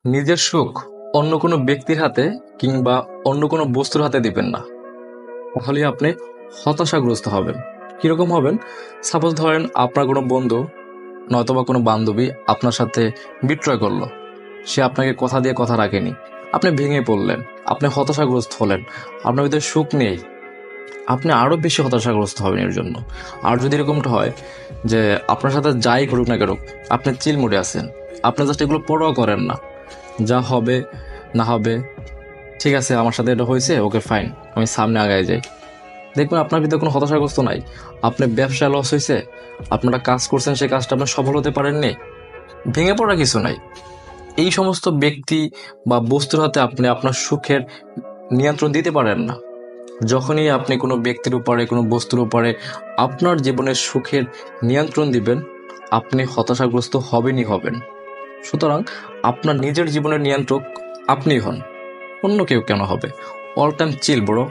নিজের সুখ অন্য কোনো ব্যক্তির হাতে কিংবা অন্য কোনো বস্তুর হাতে দিবেন না। তাহলে আপনি হতাশাগ্রস্ত হবেন। কিরকম হবেন? সাপোজ ধরেন আপনার কোনো বন্ধু নয়তোবা কোনো বান্ধবী আপনার সাথে বিট্রয় করলো। সে আপনাকে কথা দিয়ে কথা রাখেনি। আপনি ভেঙে পড়লেন, আপনি হতাশাগ্রস্ত হলেন, আপনার ভিতরে সুখ নেই। আপনি আরও বেশি হতাশাগ্রস্ত হবেন এর জন্য। আর যদি এরকমটা হয় যে আপনার সাথে যাই ঘটুক না কেন, আপনি চিল মুডে আছেন, আপনি জাস্ট এগুলো পরোয়া করেন না, যা হবে না হবে, ঠিক আছে, আমার সাথে এটা হয়েছে, ওকে ফাইন, আমি সামনে আগায় যাই। দেখবেন আপনার ভিতরে কোনো হতাশাগ্রস্ত নাই। আপনার ব্যবসায় লস হয়েছে, আপনারা কাজ করছেন, সেই কাজটা আপনার সফল হতে পারেননি, ভেঙে পড়ার কিছু নাই। এই সমস্ত ব্যক্তি বা বস্তুর হাতে আপনি আপনার সুখের নিয়ন্ত্রণ দিতে পারেন না। যখনই আপনি কোনো ব্যক্তির উপরে, কোনো বস্তুর উপরে আপনার জীবনের সুখের নিয়ন্ত্রণ দিবেন, আপনি হতাশাগ্রস্ত হবেনই হবেন। সুতরাং আপনার নিজের জীবনের নিয়ন্ত্রক আপনিই হন, অন্য কেউ কেন হবে? All time chill bro.